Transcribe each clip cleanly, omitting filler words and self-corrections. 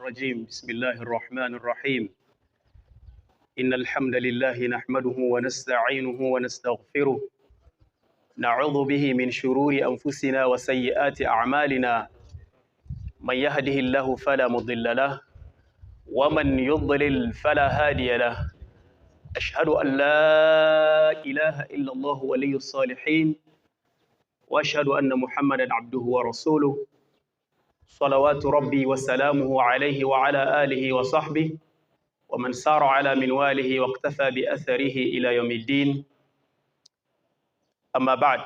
الرجيم بسم الله الرحمن الرحيم إن الحمد لله نحمده ونستعينه ونستغفره نعوذ به من شرور أنفسنا وسيئات أعمالنا من يهده الله فلا مضل له ومن يضلل فلا هادي له أشهد أن لا إله إلا الله ولي الصالحين وأشهد أن محمدا عبده ورسوله صلوات ربي وسلامه عليه وعلى آله وصحبه ومن سار على منواله واقتفى بأثره إلى يوم الدين أما بعد.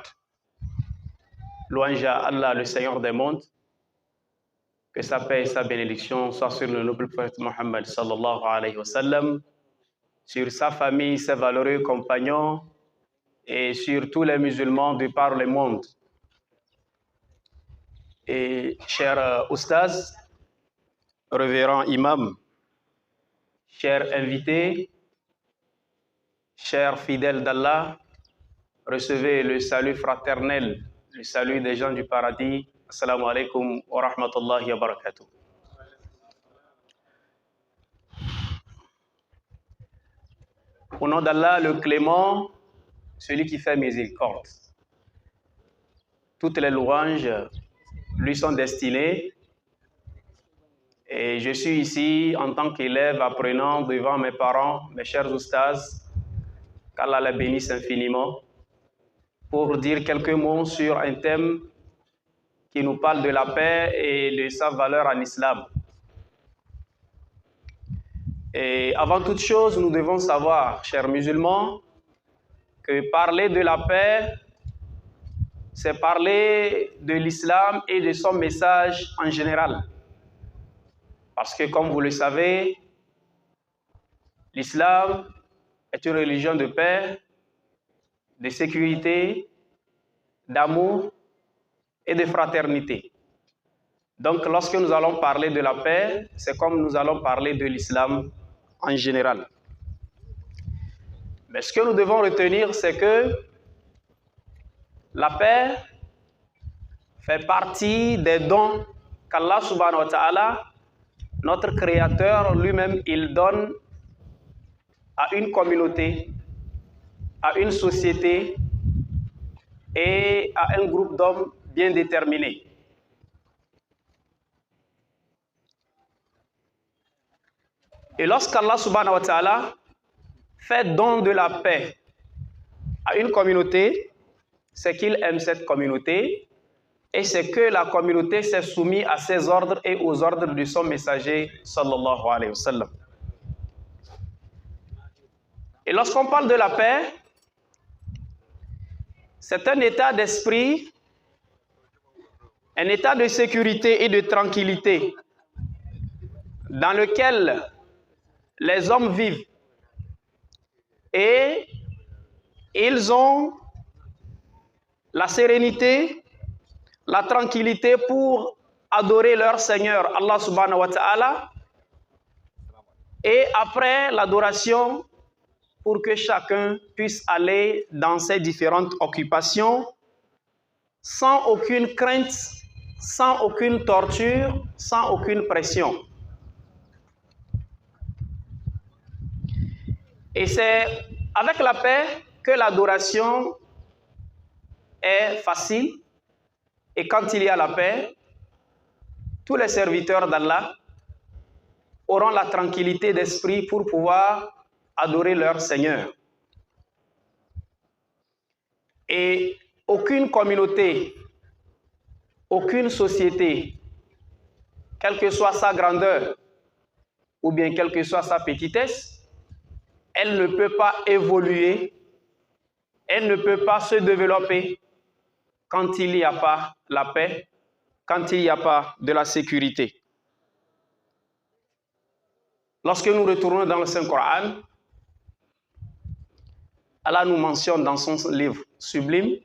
Louange à Allah, le Seigneur des mondes, que sa paix et sa bénédiction soient sur le noble prophète Mohammed sallallahu alayhi wa sallam, sur sa famille, ses valeureux compagnons et sur tous les musulmans de par le monde. Et chers oustas, révérends imams, chers invités, chers fidèles d'Allah, recevez le salut fraternel, le salut des gens du paradis. Assalamu alaikum wa rahmatullahi wa barakatuh. Au nom d'Allah, le clément, celui qui fait miséricorde. Toutes les louanges lui sont destinées. Et je suis ici en tant qu'élève apprenant devant mes parents, mes chers oustas, qu'Allah les bénisse infiniment, pour dire quelques mots sur un thème qui nous parle de la paix et de sa valeur en islam. Et avant toute chose, nous devons savoir, chers musulmans, que parler de la paix, c'est parler de l'islam et de son message en général. Parce que, comme vous le savez, l'islam est une religion de paix, de sécurité, d'amour et de fraternité. Donc, lorsque nous allons parler de la paix, c'est comme nous allons parler de l'islam en général. Mais ce que nous devons retenir, c'est que la paix fait partie des dons qu'Allah subhanahu wa ta'ala, notre Créateur lui-même, il donne à une communauté, à une société et à un groupe d'hommes bien déterminés. Et lorsqu'Allah subhanahu wa ta'ala fait don de la paix à une communauté, c'est qu'il aime cette communauté et c'est que la communauté s'est soumise à ses ordres et aux ordres de son messager sallallahu alayhi wa sallam. Et lorsqu'on parle de la paix, c'est un état d'esprit, un état de sécurité et de tranquillité dans lequel les hommes vivent et ils ont la sérénité, la tranquillité pour adorer leur Seigneur Allah subhanahu wa ta'ala et après l'adoration pour que chacun puisse aller dans ses différentes occupations sans aucune crainte, sans aucune torture, sans aucune pression. Et c'est avec la paix que l'adoration est facile. Et quand il y a la paix, tous les serviteurs d'Allah auront la tranquillité d'esprit pour pouvoir adorer leur Seigneur. Et aucune communauté, aucune société, quelle que soit sa grandeur ou bien quelle que soit sa petitesse, elle ne peut pas évoluer, elle ne peut pas se développer quand il n'y a pas la paix, quand il n'y a pas de la sécurité. Lorsque nous retournons dans le Saint-Coran, Allah nous mentionne dans son livre sublime,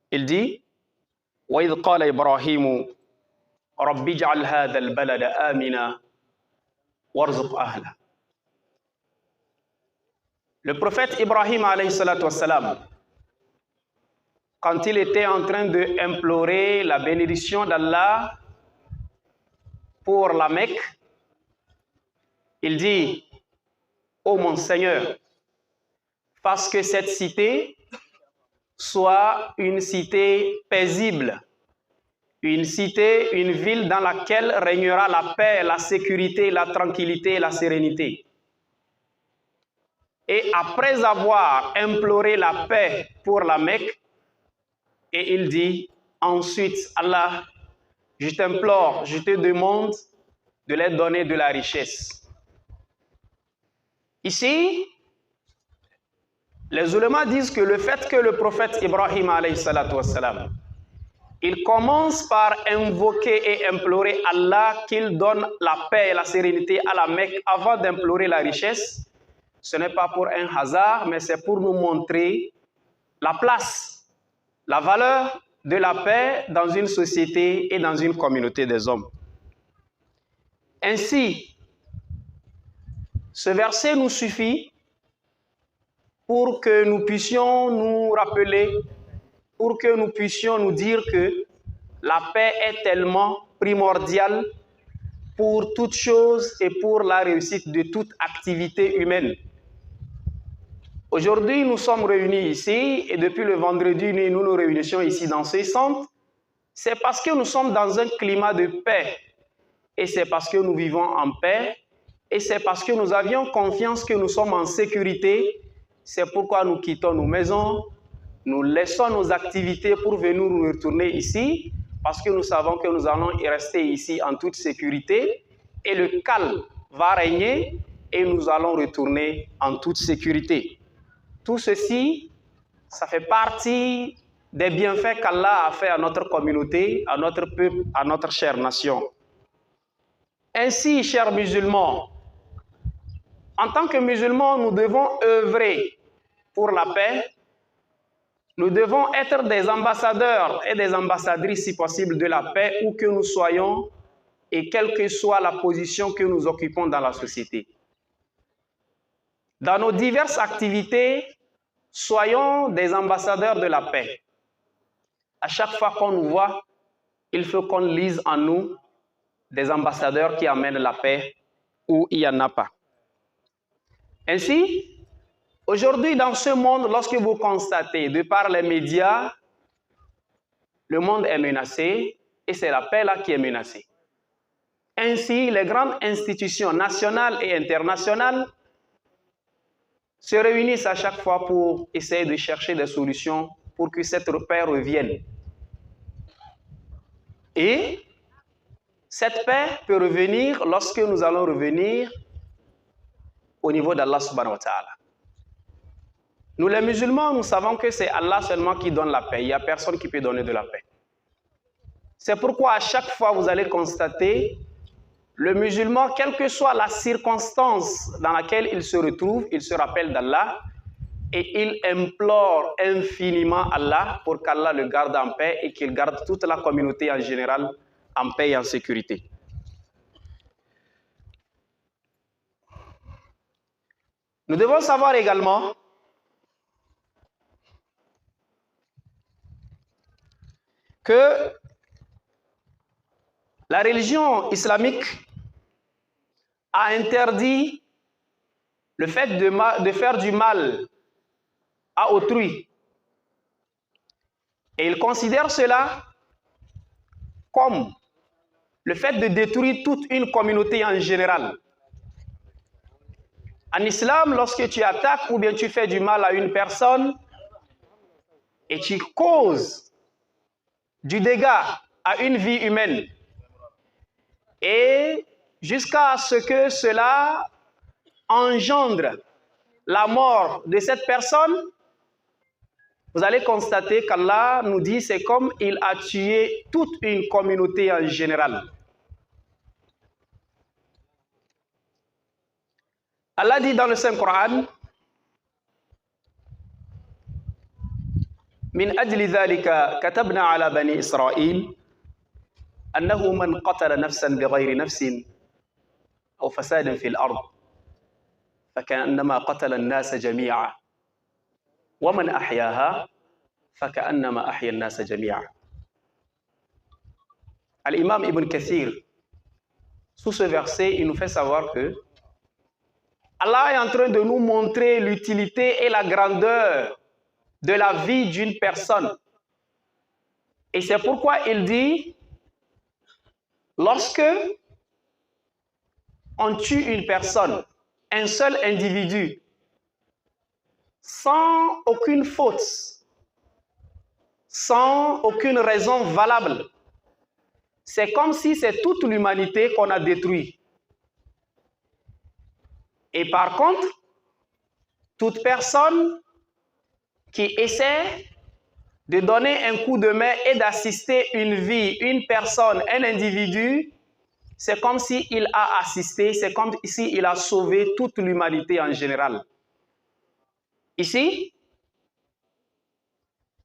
il dit وَإِذْ قَالَ إِبْرَاهِيمُ رَبِّ اجْعَلْ هَذَا الْبَلَدَ آمِنًا وَارْزُقْ أَهْلَهُ. Le prophète Ibrahim alayhi salatu wassalam, quand il était en train d'implorer la bénédiction d'Allah pour la Mecque, il dit: ô mon Seigneur, fasse que cette cité soit une cité paisible, une cité, une ville dans laquelle régnera la paix, la sécurité, la tranquillité et la sérénité. Et après avoir imploré la paix pour la Mecque, et il dit ensuite: Allah, je t'implore, je te demande de leur donner de la richesse. Ici, les ulémas disent que le fait que le prophète Ibrahim alayhi salatu wassalam, il commence par invoquer et implorer Allah qu'il donne la paix et la sérénité à la Mecque avant d'implorer la richesse, ce n'est pas pour un hasard, mais c'est pour nous montrer la place, la valeur de la paix dans une société et dans une communauté des hommes. Ainsi, ce verset nous suffit pour que nous puissions nous rappeler, pour que nous puissions nous dire que la paix est tellement primordiale pour toute chose et pour la réussite de toute activité humaine. Aujourd'hui, nous sommes réunis ici et depuis le vendredi, nous nous réunissons ici dans ce centre. C'est parce que nous sommes dans un climat de paix et c'est parce que nous vivons en paix et c'est parce que nous avions confiance que nous sommes en sécurité. C'est pourquoi nous quittons nos maisons, nous laissons nos activités pour venir nous retourner ici parce que nous savons que nous allons y rester ici en toute sécurité et le calme va régner et nous allons retourner en toute sécurité. Tout ceci, ça fait partie des bienfaits qu'Allah a fait à notre communauté, à notre peuple, à notre chère nation. Ainsi, chers musulmans, en tant que musulmans, nous devons œuvrer pour la paix. Nous devons être des ambassadeurs et des ambassadrices, si possible, de la paix, où que nous soyons et quelle que soit la position que nous occupons dans la société. Dans nos diverses activités, soyons des ambassadeurs de la paix. À chaque fois qu'on nous voit, il faut qu'on lise en nous des ambassadeurs qui amènent la paix où il n'y en a pas. Ainsi, aujourd'hui dans ce monde, lorsque vous constatez, de par les médias, le monde est menacé et c'est la paix là qui est menacée. Ainsi, les grandes institutions nationales et internationales se réunissent à chaque fois pour essayer de chercher des solutions pour que cette paix revienne. Et cette paix peut revenir lorsque nous allons revenir au niveau d'Allah subhanahu wa ta'ala. Nous les musulmans, nous savons que c'est Allah seulement qui donne la paix. Il n'y a personne qui peut donner de la paix. C'est pourquoi à chaque fois vous allez constater le musulman, quelle que soit la circonstance dans laquelle il se retrouve, il se rappelle d'Allah et il implore infiniment Allah pour qu'Allah le garde en paix et qu'il garde toute la communauté en général en paix et en sécurité. Nous devons savoir également que la religion islamique a interdit le fait de faire du mal à autrui. Et il considère cela comme le fait de détruire toute une communauté en général. En islam, lorsque tu attaques ou bien tu fais du mal à une personne et tu causes du dégât à une vie humaine et jusqu'à ce que cela engendre la mort de cette personne, vous allez constater qu'Allah nous dit c'est comme il a tué toute une communauté en général. Allah dit dans le Saint-Coran: Min ajli dhalika katabna ala bani Israël annahu man qatala nafsan bighayri nafsin aw fasadin fil ard fakannama qatala an-nasa jami'a wa man ahyaha fakannama ahya an-nasa jami'a. Al-Imam Ibn Kathir sous ce verset, il nous fait savoir que Allah est en train de nous montrer l'utilité et la grandeur de la vie d'une personne. Et c'est pourquoi il dit, lorsque on tue une personne, un seul individu, sans aucune faute, sans aucune raison valable, c'est comme si c'est toute l'humanité qu'on a détruite. Et par contre, toute personne qui essaie de donner un coup de main et d'assister une vie, une personne, un individu, c'est comme s'il a assisté, c'est comme s'il a sauvé toute l'humanité en général. Ici,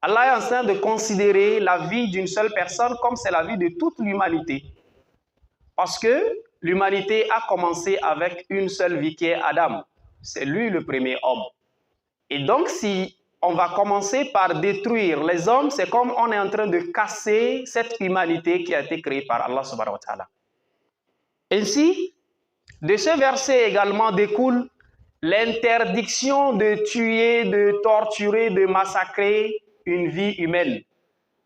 Allah est en train de considérer la vie d'une seule personne comme c'est la vie de toute l'humanité. Parce que l'humanité a commencé avec une seule vie qui est Adam. C'est lui le premier homme. Et donc, si on va commencer par détruire les hommes, c'est comme on est en train de casser cette humanité qui a été créée par Allah subhanahu wa ta'ala. Ainsi, de ce verset également découle l'interdiction de tuer, de torturer, de massacrer une vie humaine.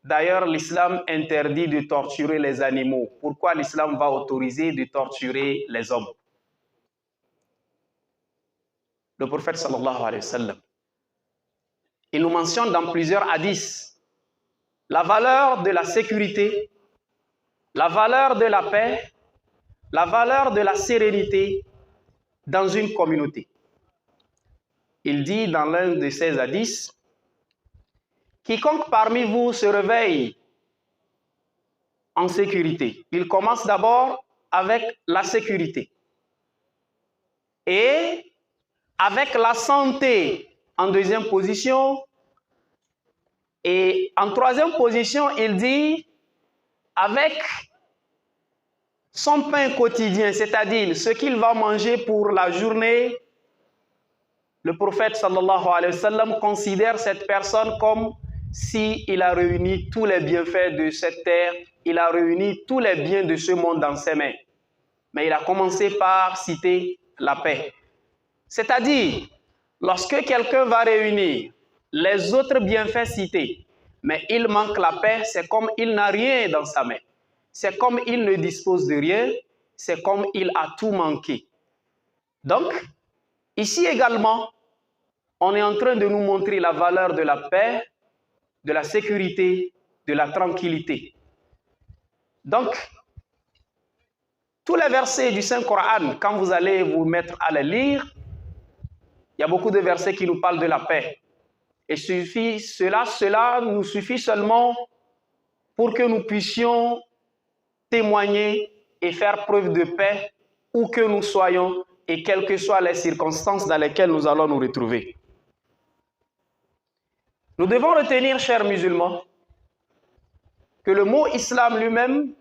D'ailleurs, l'islam interdit de torturer les animaux. Pourquoi l'islam va autoriser de torturer les hommes? Le prophète sallallahu alayhi wa sallam, il nous mentionne dans plusieurs hadiths la valeur de la sécurité, la valeur de la paix, la valeur de la sérénité dans une communauté. Il dit dans l'un de ses hadiths, quiconque parmi vous se réveille en sécurité, il commence d'abord avec la sécurité et avec la santé en deuxième position, et en troisième position, il dit avec son pain quotidien, c'est-à-dire ce qu'il va manger pour la journée. Le prophète sallallahu alayhi wa sallam considère cette personne comme s'il a réuni tous les bienfaits de cette terre, il a réuni tous les biens de ce monde dans ses mains. Mais il a commencé par citer la paix. C'est-à-dire, lorsque quelqu'un va réunir les autres bienfaits cités, mais il manque la paix, c'est comme il n'a rien dans sa main. C'est comme il ne dispose de rien, c'est comme il a tout manqué. Donc, ici également, on est en train de nous montrer la valeur de la paix, de la sécurité, de la tranquillité. Donc, tous les versets du Saint-Coran, quand vous allez vous mettre à les lire, il y a beaucoup de versets qui nous parlent de la paix. Et cela nous suffit seulement pour que nous puissions témoigner et faire preuve de paix où que nous soyons et quelles que soient les circonstances dans lesquelles nous allons nous retrouver. Nous devons retenir, chers musulmans, que le mot islam lui-même,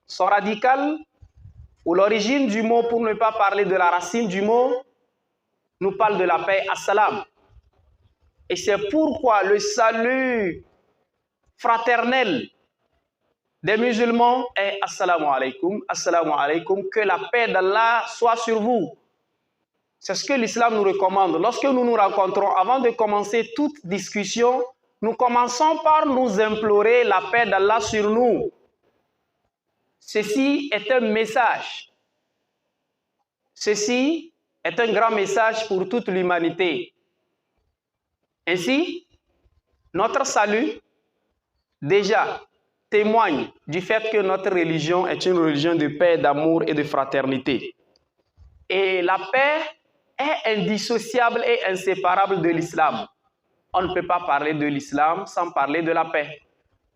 son radical, ou l'origine du mot, pour ne pas parler de la racine du mot, nous parle de la paix, as-salam. Et c'est pourquoi le salut fraternel des musulmans est assalamu alaikum, que la paix d'Allah soit sur vous. C'est ce que l'islam nous recommande. Lorsque nous nous rencontrons, avant de commencer toute discussion, nous commençons par nous implorer la paix d'Allah sur nous. Ceci est un message. Ceci est un grand message pour toute l'humanité. Ainsi, notre salut, déjà, témoigne du fait que notre religion est une religion de paix, d'amour et de fraternité. Et la paix est indissociable et inséparable de l'islam. On ne peut pas parler de l'islam sans parler de la paix.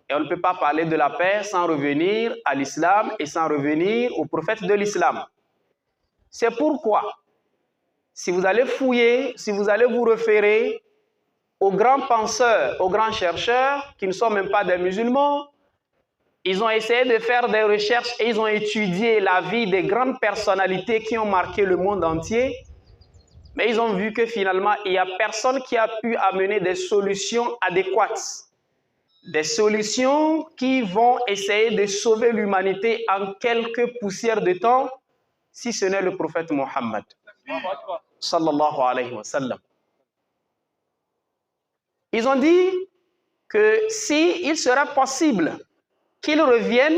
Et on ne peut pas parler de la paix sans revenir à l'islam et sans revenir au prophète de l'islam. C'est pourquoi, si vous allez fouiller, si vous allez vous référer aux grands penseurs, aux grands chercheurs, qui ne sont même pas des musulmans, ils ont essayé de faire des recherches et ils ont étudié la vie des grandes personnalités qui ont marqué le monde entier. Mais ils ont vu que finalement, il n'y a personne qui a pu amener des solutions adéquates des solutions qui vont essayer de sauver l'humanité en quelques poussières de temps, si ce n'est le prophète Mohammed, sallallahu alayhi wa sallam. Ils ont dit que s'il serait possible qu'il revienne,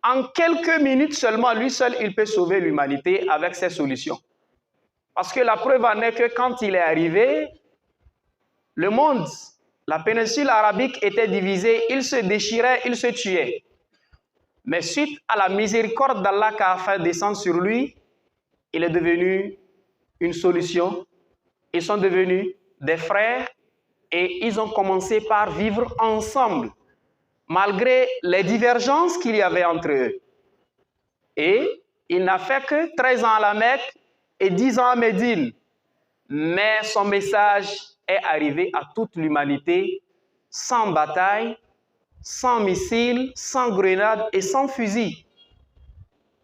en quelques minutes seulement, lui seul, il peut sauver l'humanité avec ses solutions. Parce que la preuve en est que quand il est arrivé, le monde, la péninsule arabique était divisée, il se déchirait, il se tuait. Mais suite à la miséricorde d'Allah qui a fait descendre sur lui, il est devenu une solution. Ils sont devenus des frères et ils ont commencé par vivre ensemble, malgré les divergences qu'il y avait entre eux. Et il n'a fait que 13 ans à la Mecque et 10 ans à Médine. Mais son message est arrivé à toute l'humanité sans bataille, sans missiles, sans grenades et sans fusils.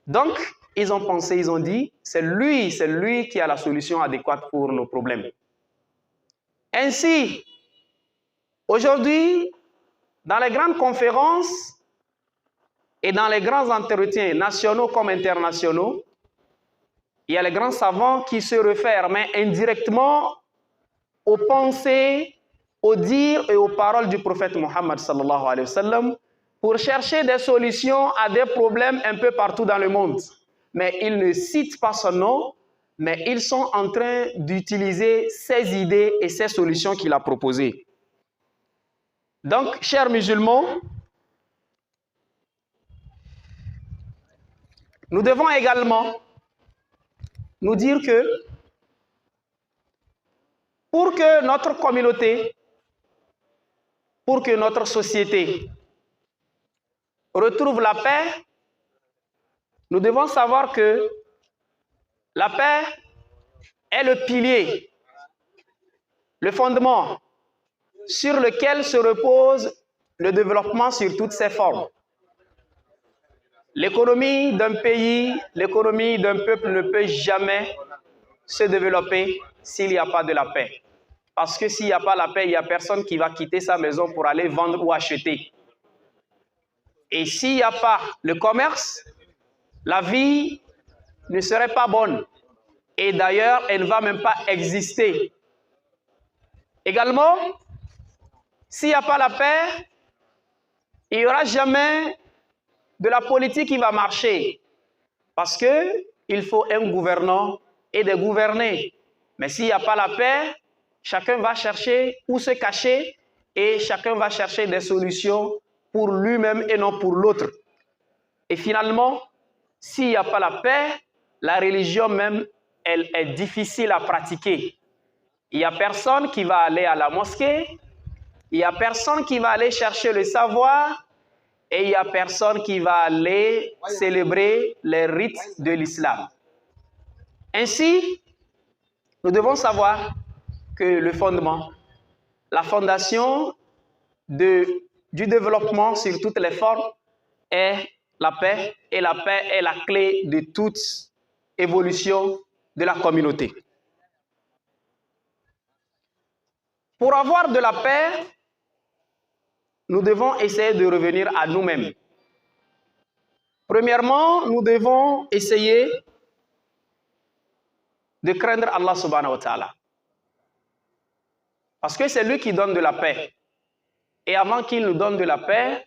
Donc, ils ont pensé, ils ont dit, c'est lui qui a la solution adéquate pour nos problèmes. Ainsi, aujourd'hui, dans les grandes conférences et dans les grands entretiens nationaux comme internationaux, il y a les grands savants qui se réfèrent, mais indirectement, aux pensées, aux dires et aux paroles du prophète Mohammed sallallahu alayhi wa sallam pour chercher des solutions à des problèmes un peu partout dans le monde. Mais ils ne citent pas son nom, mais ils sont en train d'utiliser ses idées et ses solutions qu'il a proposées. Donc, chers musulmans, nous devons également nous dire que pour que notre communauté, pour que notre société retrouve la paix, nous devons savoir que la paix est le pilier, le fondement sur lequel se repose le développement sur toutes ses formes. L'économie d'un pays, l'économie d'un peuple ne peut jamais se développer s'il n'y a pas de la paix. Parce que s'il n'y a pas la paix, il n'y a personne qui va quitter sa maison pour aller vendre ou acheter. Et s'il n'y a pas le commerce, la vie ne serait pas bonne. Et d'ailleurs, elle ne va même pas exister. Également, s'il n'y a pas la paix, il n'y aura jamais de la politique qui va marcher. Parce qu'il faut un gouvernant et des gouvernés. Mais s'il n'y a pas la paix, chacun va chercher où se cacher et chacun va chercher des solutions pour lui-même et non pour l'autre. Et finalement, s'il n'y a pas la paix, la religion même, elle est difficile à pratiquer. Il n'y a personne qui va aller à la mosquée, il n'y a personne qui va aller chercher le savoir et il n'y a personne qui va aller célébrer les rites de l'islam. Ainsi, nous devons savoir que le fondement, la fondation du développement sur toutes les formes est la paix, et la paix est la clé de toute évolution de la communauté. Pour avoir de la paix, nous devons essayer de revenir à nous-mêmes. Premièrement, nous devons essayer de craindre Allah subhanahu wa ta'ala. Parce que c'est lui qui donne de la paix. Et avant qu'il nous donne de la paix,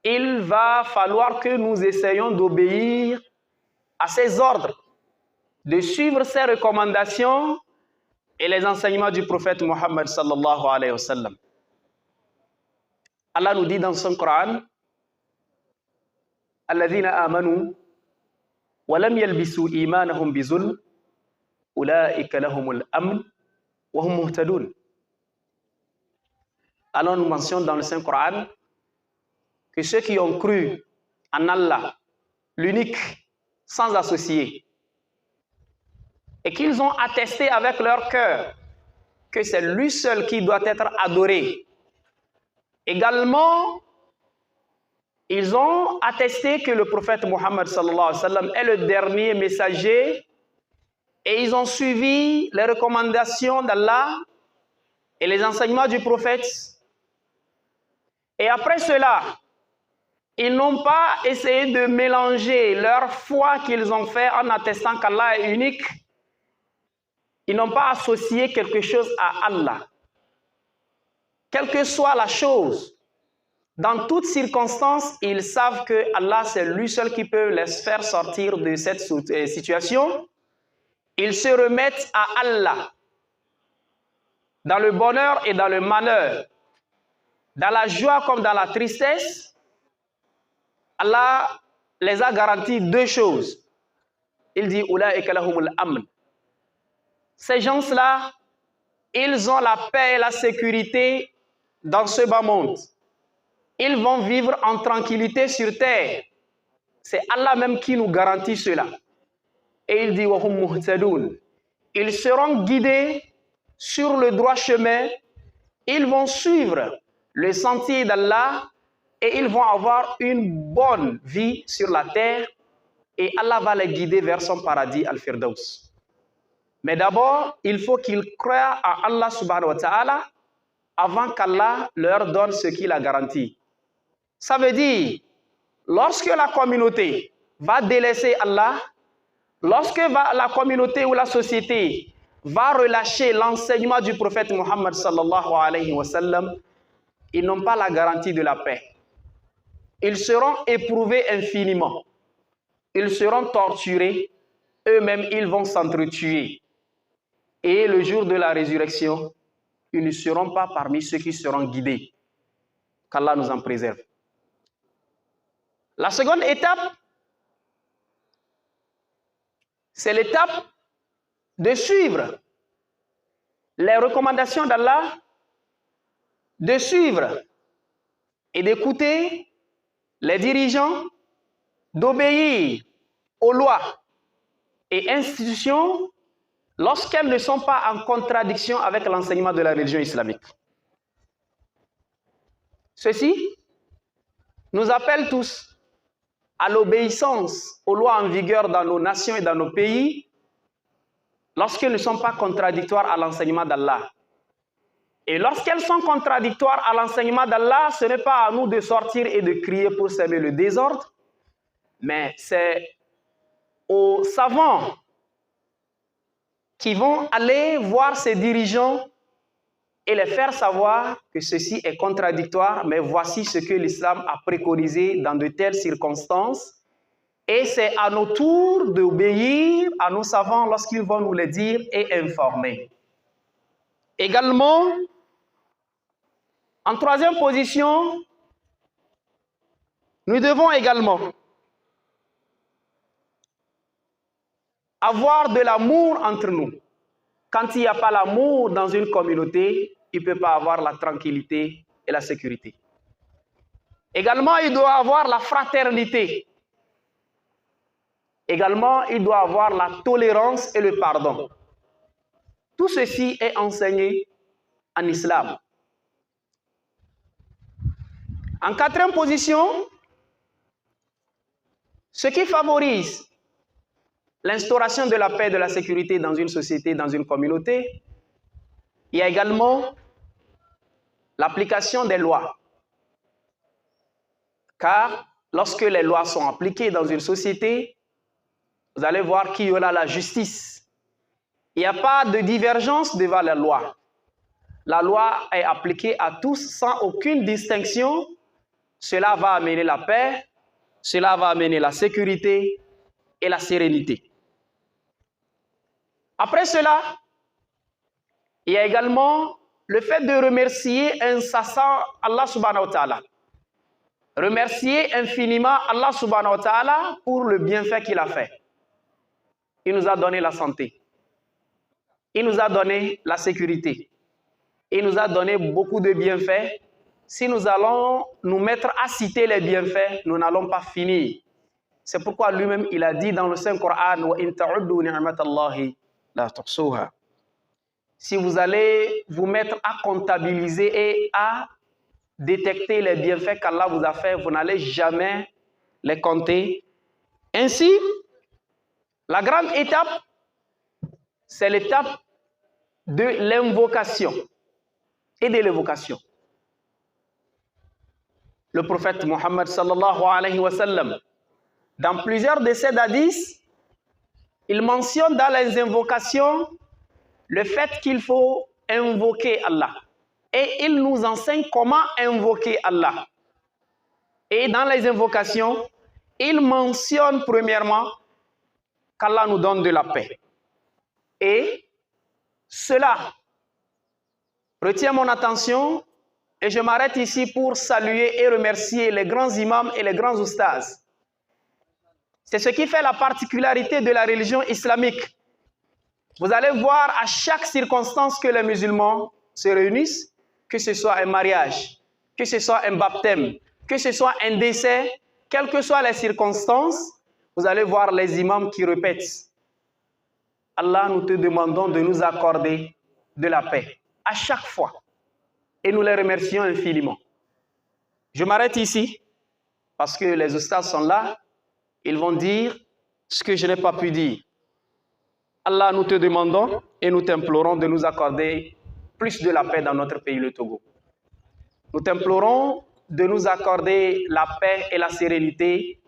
il va falloir que nous essayions d'obéir à ses ordres, de suivre ses recommandations et les enseignements du prophète Mohammed sallallahu alayhi wa sallam. Allah nous dit dans son Coran, Alladhina amanu wa lam yalbisu imanahum bizulm ulaika lahumul amn wa hum muhtadun. Allah nous mentionne dans le Saint Coran que ceux qui ont cru en Allah, l'unique, sans associé, et qu'ils ont attesté avec leur cœur que c'est lui seul qui doit être adoré. Également, ils ont attesté que le prophète Mohammed sallallahu alayhi wa sallam est le dernier messager et ils ont suivi les recommandations d'Allah et les enseignements du prophète. Et après cela, ils n'ont pas essayé de mélanger leur foi qu'ils ont fait en attestant qu'Allah est unique. Ils n'ont pas associé quelque chose à Allah. Quelle que soit la chose, dans toutes circonstances, ils savent que Allah, c'est lui seul qui peut les faire sortir de cette situation. Ils se remettent à Allah, dans le bonheur et dans le malheur, dans la joie comme dans la tristesse. Allah les a garanti deux choses. Il dit Ulaïka lahumul amn. Ces gens-là, ils ont la paix et la sécurité dans ce bas monde. Ils vont vivre en tranquillité sur terre. C'est Allah même qui nous garantit cela. Et il dit wa hum muhtadoun. Ils seront guidés sur le droit chemin. Ils vont suivre le sentier d'Allah et ils vont avoir une bonne vie sur la terre et Allah va les guider vers son paradis Al-Firdaus. Mais d'abord, il faut qu'ils croient à Allah subhanahu wa ta'ala avant qu'Allah leur donne ce qu'il a garanti. Ça veut dire, lorsque la communauté va délaisser Allah, lorsque la communauté ou la société va relâcher l'enseignement du prophète Muhammad sallallahu alayhi wa sallam, ils n'ont pas la garantie de la paix. Ils seront éprouvés infiniment. Ils seront torturés. Eux-mêmes, ils vont s'entretuer. Et le jour de la résurrection, ils ne seront pas parmi ceux qui seront guidés. Qu'Allah nous en préserve. La seconde étape, c'est l'étape de suivre les recommandations d'Allah, de suivre et d'écouter les dirigeants, d'obéir aux lois et institutions lorsqu'elles ne sont pas en contradiction avec l'enseignement de la religion islamique. Ceci nous appelle tous à l'obéissance aux lois en vigueur dans nos nations et dans nos pays lorsqu'elles ne sont pas contradictoires à l'enseignement d'Allah. Et lorsqu'elles sont contradictoires à l'enseignement d'Allah, ce n'est pas à nous de sortir et de crier pour semer le désordre, mais c'est aux savants qui vont aller voir ces dirigeants et les faire savoir que ceci est contradictoire, mais voici ce que l'islam a préconisé dans de telles circonstances. Et c'est à nos tours d'obéir à nos savants lorsqu'ils vont nous le dire et informer. Également, en troisième position, nous devons également avoir de l'amour entre nous. Quand il n'y a pas l'amour dans une communauté, il ne peut pas avoir la tranquillité et la sécurité. Également, il doit avoir la fraternité. Également, il doit avoir la tolérance et le pardon. Tout ceci est enseigné en islam. En quatrième position, ce qui favorise l'instauration de la paix et de la sécurité dans une société, dans une communauté, il y a également l'application des lois. Car lorsque les lois sont appliquées dans une société, vous allez voir qu'il y aura la justice. Il n'y a pas de divergence devant la loi. La loi est appliquée à tous sans aucune distinction. Cela va amener la paix, cela va amener la sécurité et la sérénité. Après cela, il y a également le fait de remercier incessamment Allah subhanahu wa ta'ala. Remercier infiniment Allah subhanahu wa ta'ala pour le bienfait qu'il a fait. Il nous a donné la santé. Il nous a donné la sécurité. Il nous a donné beaucoup de bienfaits. Si nous allons nous mettre à citer les bienfaits, nous n'allons pas finir. C'est pourquoi lui-même, il a dit dans le Saint-Coran, « Wa in ta'uddu ni'matallahi la tuhsuha » Si vous allez vous mettre à comptabiliser et à détecter les bienfaits qu'Allah vous a fait, vous n'allez jamais les compter. Ainsi, la grande étape, c'est l'étape de l'invocation et de l'évocation. le prophète Mohammed sallallahu alayhi wa sallam. Dans plusieurs de ces hadiths, il mentionne dans les invocations le fait qu'il faut invoquer Allah. Et il nous enseigne comment invoquer Allah. Et dans les invocations, il mentionne premièrement qu'Allah nous donne de la paix. Et cela retient mon attention et je m'arrête ici pour saluer et remercier les grands imams et les grands oustas. C'est ce qui fait la particularité de la religion islamique. Vous allez voir à chaque circonstance que les musulmans se réunissent, que ce soit un mariage, que ce soit un baptême, que ce soit un décès, quelles que soient les circonstances, vous allez voir les imams qui répètent. Allah, nous te demandons de nous accorder de la paix à chaque fois. Et nous les remercions infiniment. Je m'arrête ici parce que les oustas sont là. Ils vont dire ce que je n'ai pas pu dire. Allah, nous te demandons et nous t'implorons de nous accorder plus de la paix dans notre pays, le Togo. Nous t'implorons de nous accorder la paix et la sérénité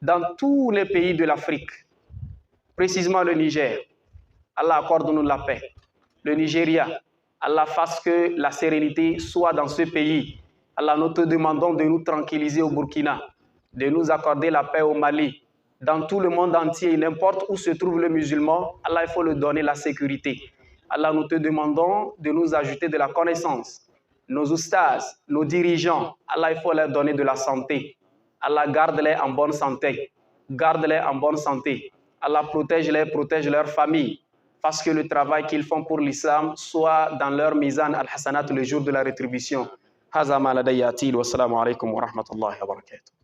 dans tous les pays de l'Afrique, précisément le Niger. Allah, accorde-nous la paix. Le Nigeria, Allah, fasse que la sérénité soit dans ce pays. Allah, nous te demandons de nous tranquilliser au Burkina, de nous accorder la paix au Mali. Dans tout le monde entier, n'importe où se trouve le musulman, Allah, il faut lui donner la sécurité. Allah, nous te demandons de nous ajouter de la connaissance. Nos oustas, nos dirigeants, Allah, il faut leur donner de la santé. Allah, garde-les en bonne santé. Garde-les en bonne santé. Allah, protège-les, protège leur famille. Fasse que le travail qu'ils font pour l'islam soit dans leur mizan al-hasanat le jour de la rétribution. Haza ma ladayya atil wa salamu alaykum wa rahmatullahi wa barakatuh.